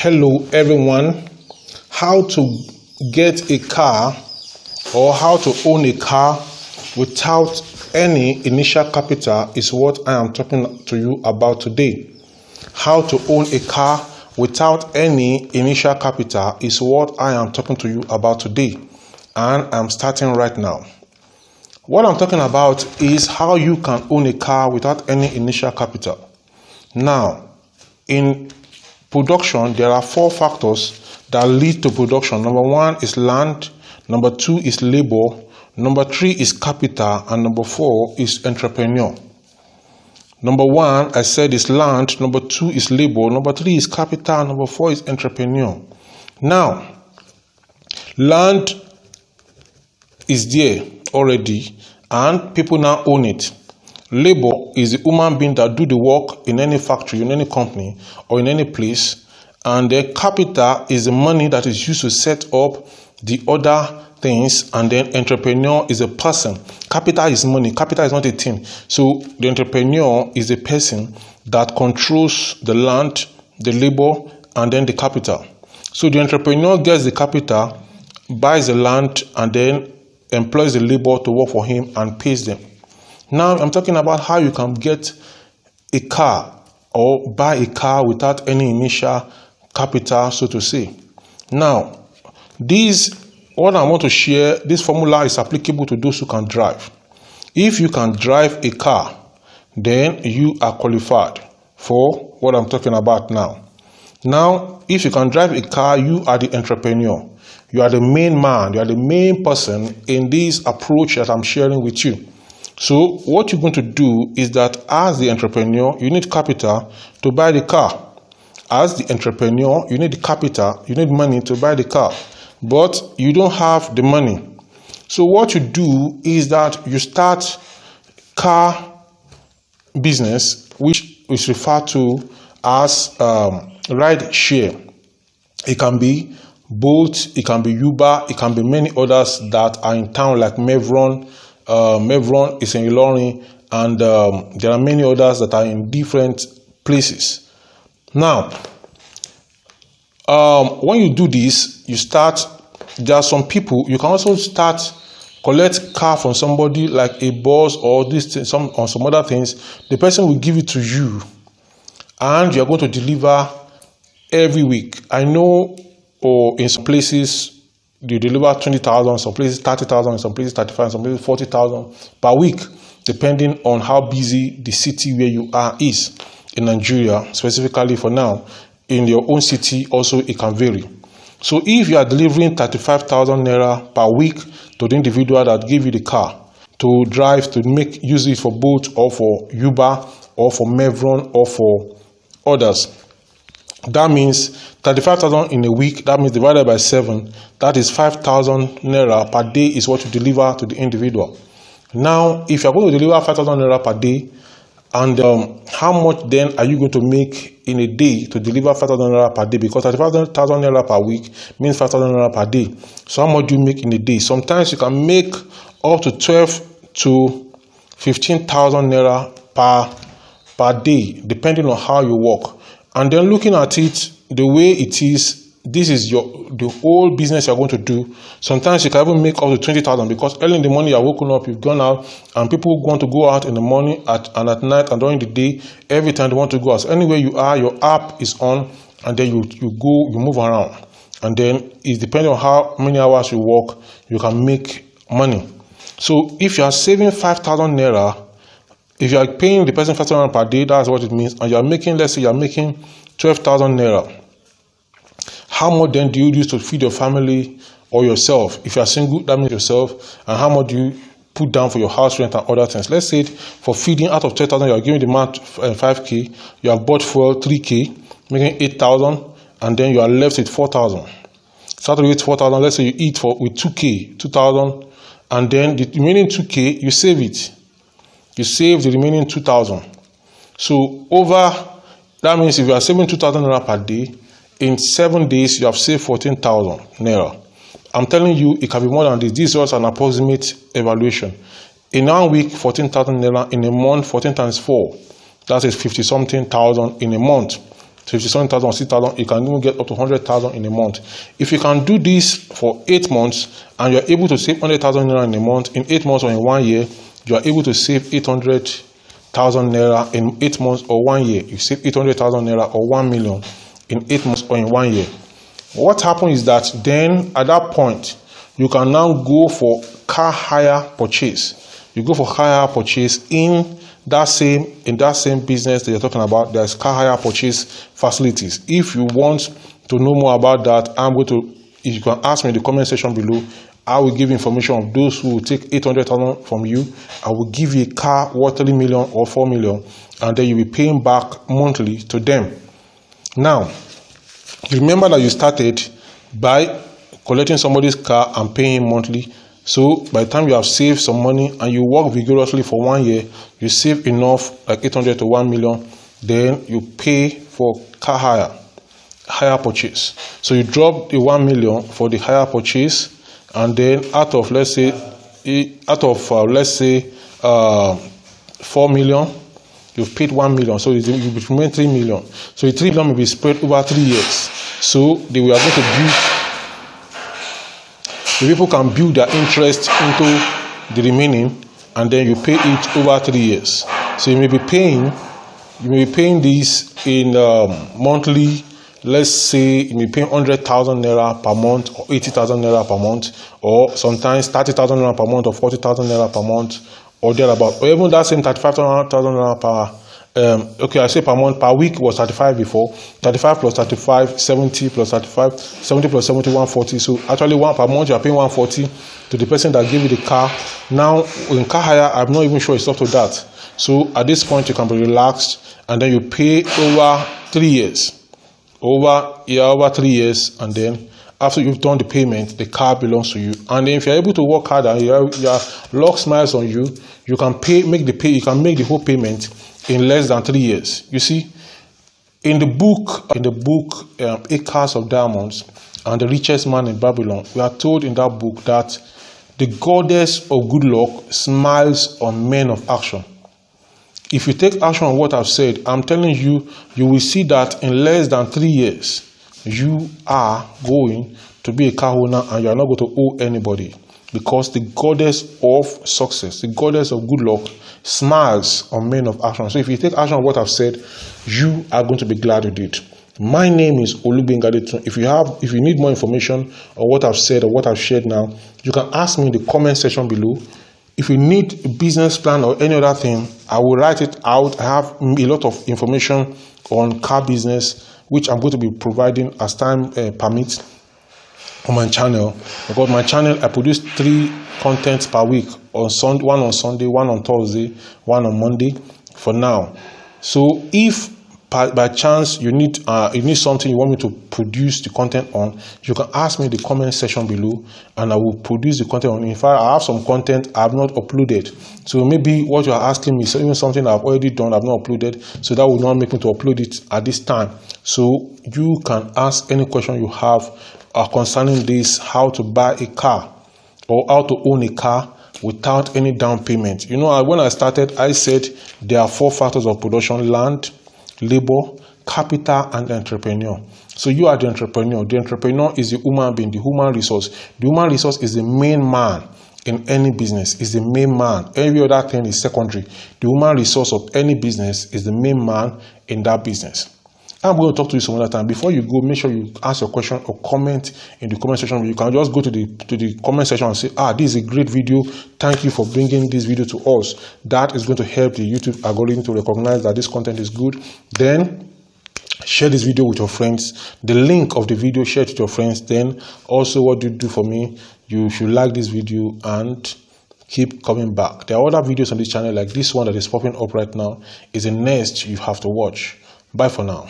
Hello everyone. How to get a car or how to own a car without any initial capital is what I am talking to you about today. How to own a car without any initial capital is what I am talking to you about today, and I'm starting right now. What I'm talking about is how you can own a car without any initial capital. Now, in production, there are 4 factors that lead to production. Number 1 is land, number 2 is labor, number 3 is capital, and number 4 is entrepreneur. Number 1, I said, is land, number 2 is labor, number 3 is capital, and number 4 is entrepreneur. Now, land is there already and people now own it. Labor is the human being that do the work in any factory, in any company, or in any place. And the capital is the money that is used to set up the other things. And then entrepreneur is a person. Capital is money. Capital is not a thing. So the entrepreneur is a person that controls the land, the labor, and then the capital. So the entrepreneur gets the capital, buys the land, and then employs the labor to work for him and pays them. Now, I'm talking about how you can get a car or buy a car without any initial capital, so to say. Now, what I want to share, this formula is applicable to those who can drive. If you can drive a car, then you are qualified for what I'm talking about now. Now, if you can drive a car, you are the entrepreneur. You are the main man. You are the main person in this approach that I'm sharing with you. So what you're going to do is that as the entrepreneur, you need capital to buy the car. As the entrepreneur, you need the capital, you need money to buy the car, but you don't have the money. So what you do is that you start car business, which is referred to as ride share. It can be Bolt, it can be Uber, it can be many others that are in town like Mevron. Mevron is in Ilorin, and there are many others that are in different places. Now, when you do this, there are some people, you can also collect car from somebody like a boss or some other things. The person will give it to you, and you are going to deliver every week. I know, in some places, you deliver 20,000, some places 30,000, some places 35,000, some places 40,000 per week, depending on how busy the city where you are is. In Nigeria, specifically for now, in your own city also it can vary. So if you are delivering 35,000 naira per week to the individual that gave you the car to drive, to use it for Bolt or for Uber or for Mevron or for others, that means 35,000 in a week, that means divided by 7, that is 5,000 naira per day is what you deliver to the individual. Now, if you're going to deliver 5,000 naira per day, and how much then are you going to make in a day to deliver 5,000 naira per day? Because 35,000 naira per week means 5,000 naira per day. So how much do you make in a day? Sometimes you can make up to 12 to 15,000 naira per day, depending on how you work. And then looking at it the way it is, this is the whole business you're going to do. Sometimes you can even make up to 20,000 because early in the morning you're woken up, you've gone out, and people want to go out in the morning and at night and during the day. Every time they want to go out. So anywhere you are, your app is on, and then you move around. And then it's depending on how many hours you work, you can make money. So if you are saving 5,000 naira, if you are paying the person 5,000 naira per day, that's what it means. And you are making, let's say you are making 12,000 naira. How much then do you use to feed your family or yourself? If you are single, that means yourself. And how much do you put down for your house rent and other things? Let's say for feeding, out of 12,000, you are giving the man 5k. You have bought fuel 3k, making 8,000, and then you are left with 4,000. Start with 4,000. Let's say you eat with 2k, 2,000, and then the remaining 2k you save it. You save the remaining 2,000. So that means if you are saving 2,000 naira per day, in 7 days you have saved 14,000 naira. I'm telling you, it can be more than this. This was an approximate evaluation. In 1 week, 14,000 naira. In a month, 14 times 4. That is 50-something thousand in a month. So if it's 100,000 or 6,000, you can even get up to 100,000 in a month. If you can do this for 8 months and you're able to save 100,000 naira in a month, in 8 months or in 1 year, you are able to save 800,000 naira in 8 months or 1 year. You save 800,000 naira or 1 million in 8 months or in 1 year. What happens is that then at that point, you can now go for car hire purchase. You go for car hire purchase in that same business that you're talking about. There's car hire purchase facilities. If you want to know more about that, if you can ask me in the comment section below, I will give information of those who will take 800,000 from you. I will give you a car worth 3 million or 4 million, and then you'll be paying back monthly to them. Now, remember that you started by collecting somebody's car and paying him monthly. So by the time you have saved some money and you work vigorously for 1 year, you save enough, like 800 to 1 million, then you pay for car hire purchase. So you drop the 1 million for the hire purchase, and then out of let's say 4 million, you've paid 1 million, so you remain 3 million. So the 3 million will be spread over 3 years. So they are going to build. The people can build their interest into the remaining, and then you pay it over 3 years. So you may be paying this in monthly. Let's say you may pay 100,000 naira per month, or 80,000 naira per month, or sometimes 30,000 naira per month, or 40,000 naira per month, or thereabout, or even that same 35,000 naira per. Okay, I say per month. Per week was 35 before. 35 plus 35, 70 plus 35, 70 plus 70, 140. So actually, per month you are paying 140 to the person that gave you the car. Now in car hire, I'm not even sure it's up to that. So at this point, you can be relaxed, and then you pay over 3 years. Over 3 years, and then after you've done the payment, the car belongs to you. And then if you're able to work hard and your luck smiles on you, you can make the whole payment in less than 3 years. You see, in the book Acres of Diamonds and the Richest Man in Babylon, we are told in that book that the goddess of good luck smiles on men of action. If you take action on what I've said, I'm telling you, you will see that in less than 3 years, you are going to be a car owner and you are not going to owe anybody, because the goddess of success, the goddess of good luck, smiles on men of action. So if you take action on what I've said, you are going to be glad you did. My name is Olugbengadetun. If you need more information on what I've said or what I've shared now, you can ask me in the comment section below. If you need a business plan or any other thing, I will write it out. I have a lot of information on car business, which I'm going to be providing as time permits on my channel. Because my channel, I produce 3 contents per week, one on Sunday, one on Thursday, one on Monday for now. So if by chance you need something you want me to produce the content on, you can ask me in the comment section below, and I will produce the content on. In fact, I have some content I have not uploaded, so maybe what you are asking me is even something I've already done, I've not uploaded, so that will not make me to upload it at this time. So you can ask any question you have concerning this, how to buy a car or how to own a car without any down payment. You know, when I started, I said there are 4 factors of production: land, labor, capital, and entrepreneur. So you are the entrepreneur. The entrepreneur is the human being, the human resource. The human resource is the main man in any business, is the main man. Every other thing is secondary. The human resource of any business is the main man in that business. I'm going to talk to you some other time. Before you go, make sure you ask your question or comment in the comment section. You can just go to the comment section and say, this is a great video. Thank you for bringing this video to us. That is going to help the YouTube algorithm to recognize that this content is good. Then share this video with your friends. The link of the video, share it with your friends. Then also, what you do for me, you should like this video and keep coming back. There are other videos on this channel, like this one that is popping up right now is the next you have to watch. Bye for now.